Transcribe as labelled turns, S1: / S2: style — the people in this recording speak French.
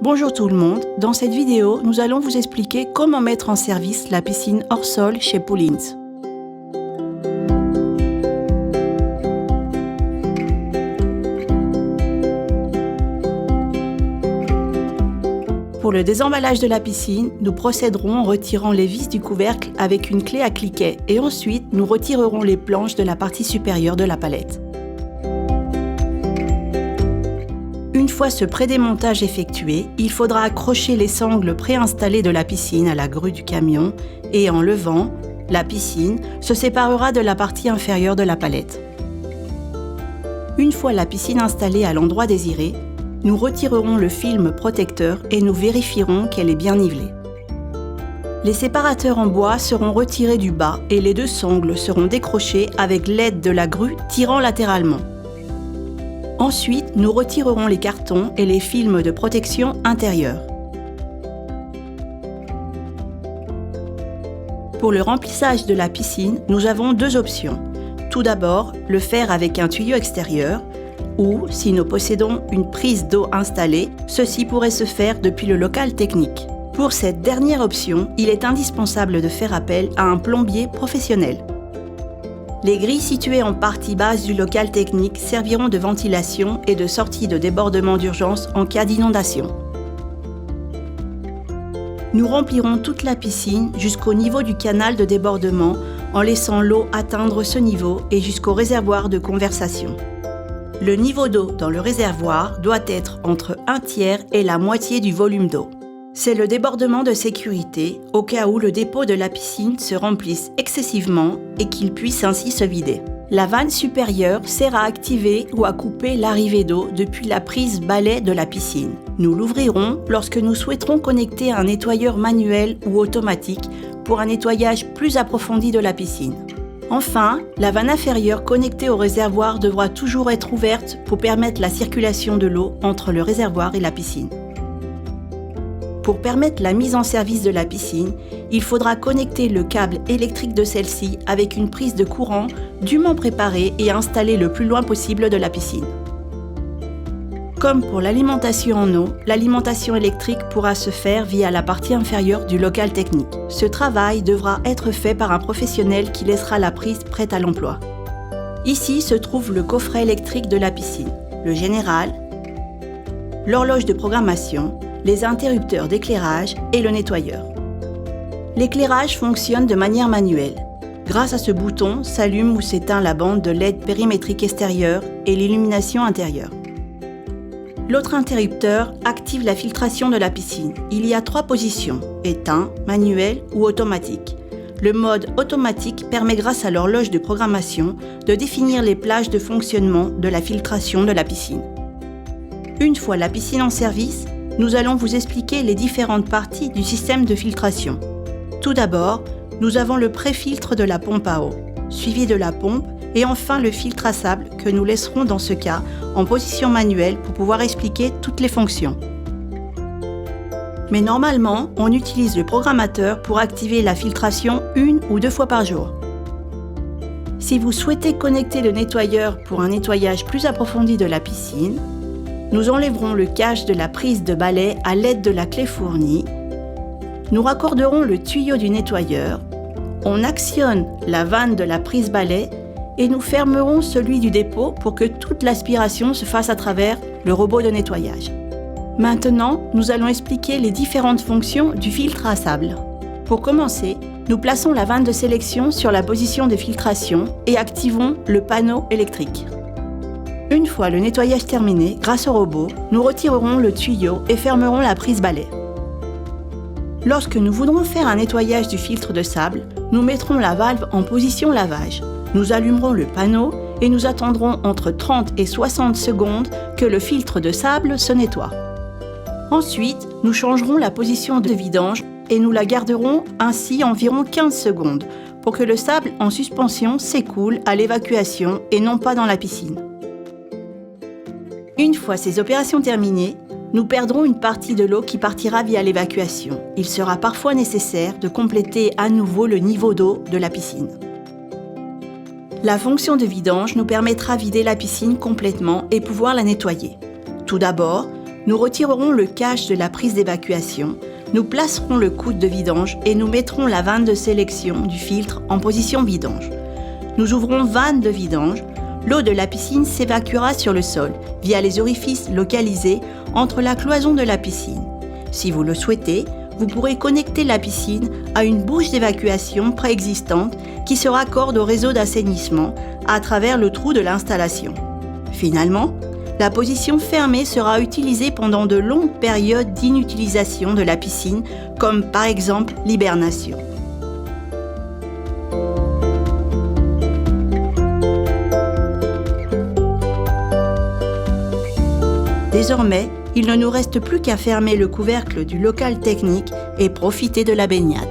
S1: Bonjour tout le monde, dans cette vidéo, nous allons vous expliquer comment mettre en service la piscine hors sol chez Poolins. Pour le désemballage de la piscine, nous procéderons en retirant les vis du couvercle avec une clé à cliquet et ensuite nous retirerons les planches de la partie supérieure de la palette. Une fois ce prédémontage effectué, il faudra accrocher les sangles préinstallées de la piscine à la grue du camion et en levant, la piscine se séparera de la partie inférieure de la palette. Une fois la piscine installée à l'endroit désiré, nous retirerons le film protecteur et nous vérifierons qu'elle est bien nivelée. Les séparateurs en bois seront retirés du bas et les deux sangles seront décrochées avec l'aide de la grue tirant latéralement. Ensuite, nous retirerons les cartons et les films de protection intérieurs. Pour le remplissage de la piscine, nous avons deux options. Tout d'abord, le faire avec un tuyau extérieur, ou, si nous possédons une prise d'eau installée, ceci pourrait se faire depuis le local technique. Pour cette dernière option, il est indispensable de faire appel à un plombier professionnel. Les grilles situées en partie basse du local technique serviront de ventilation et de sortie de débordement d'urgence en cas d'inondation. Nous remplirons toute la piscine jusqu'au niveau du canal de débordement en laissant l'eau atteindre ce niveau et jusqu'au réservoir de conversation. Le niveau d'eau dans le réservoir doit être entre 1/3 et la moitié du volume d'eau. C'est le débordement de sécurité au cas où le dépôt de la piscine se remplisse excessivement et qu'il puisse ainsi se vider. La vanne supérieure sert à activer ou à couper l'arrivée d'eau depuis la prise balai de la piscine. Nous l'ouvrirons lorsque nous souhaiterons connecter un nettoyeur manuel ou automatique pour un nettoyage plus approfondi de la piscine. Enfin, la vanne inférieure connectée au réservoir devra toujours être ouverte pour permettre la circulation de l'eau entre le réservoir et la piscine. Pour permettre la mise en service de la piscine, il faudra connecter le câble électrique de celle-ci avec une prise de courant dûment préparée et installée le plus loin possible de la piscine. Comme pour l'alimentation en eau, l'alimentation électrique pourra se faire via la partie inférieure du local technique. Ce travail devra être fait par un professionnel qui laissera la prise prête à l'emploi. Ici se trouve le coffret électrique de la piscine, le général, l'horloge de programmation, les interrupteurs d'éclairage et le nettoyeur. L'éclairage fonctionne de manière manuelle. Grâce à ce bouton, s'allume ou s'éteint la bande de LED périmétrique extérieure et l'illumination intérieure. L'autre interrupteur active la filtration de la piscine. Il y a 3 positions, éteint, manuel ou automatique. Le mode automatique permet grâce à l'horloge de programmation de définir les plages de fonctionnement de la filtration de la piscine. Une fois la piscine en service, nous allons vous expliquer les différentes parties du système de filtration. Tout d'abord, nous avons le pré-filtre de la pompe à eau, suivi de la pompe et enfin le filtre à sable que nous laisserons dans ce cas en position manuelle pour pouvoir expliquer toutes les fonctions. Mais normalement, on utilise le programmateur pour activer la filtration 1 ou 2 fois par jour. Si vous souhaitez connecter le nettoyeur pour un nettoyage plus approfondi de la piscine, nous enlèverons le cache de la prise de balai à l'aide de la clé fournie. Nous raccorderons le tuyau du nettoyeur, on actionne la vanne de la prise balai et nous fermerons celui du dépôt pour que toute l'aspiration se fasse à travers le robot de nettoyage. Maintenant, nous allons expliquer les différentes fonctions du filtre à sable. Pour commencer, nous plaçons la vanne de sélection sur la position de filtration et activons le panneau électrique. Une fois le nettoyage terminé, grâce au robot, nous retirerons le tuyau et fermerons la prise balai. Lorsque nous voudrons faire un nettoyage du filtre de sable, nous mettrons la valve en position lavage. Nous allumerons le panneau et nous attendrons entre 30 et 60 secondes que le filtre de sable se nettoie. Ensuite, nous changerons la position de vidange et nous la garderons ainsi environ 15 secondes pour que le sable en suspension s'écoule à l'évacuation et non pas dans la piscine. Une fois ces opérations terminées, nous perdrons une partie de l'eau qui partira via l'évacuation. Il sera parfois nécessaire de compléter à nouveau le niveau d'eau de la piscine. La fonction de vidange nous permettra de vider la piscine complètement et pouvoir la nettoyer. Tout d'abord, Nous retirerons le cache de la prise d'évacuation, nous placerons le coude de vidange et nous mettrons la vanne de sélection du filtre en position vidange. Nous ouvrons vanne de vidange, l'eau de la piscine s'évacuera sur le sol via les orifices localisés entre la cloison de la piscine. Si vous le souhaitez, vous pourrez connecter la piscine à une bouche d'évacuation préexistante qui se raccorde au réseau d'assainissement à travers le trou de l'installation. Finalement, la position fermée sera utilisée pendant de longues périodes d'inutilisation de la piscine, comme par exemple l'hibernation. Désormais, il ne nous reste plus qu'à fermer le couvercle du local technique et profiter de la baignade.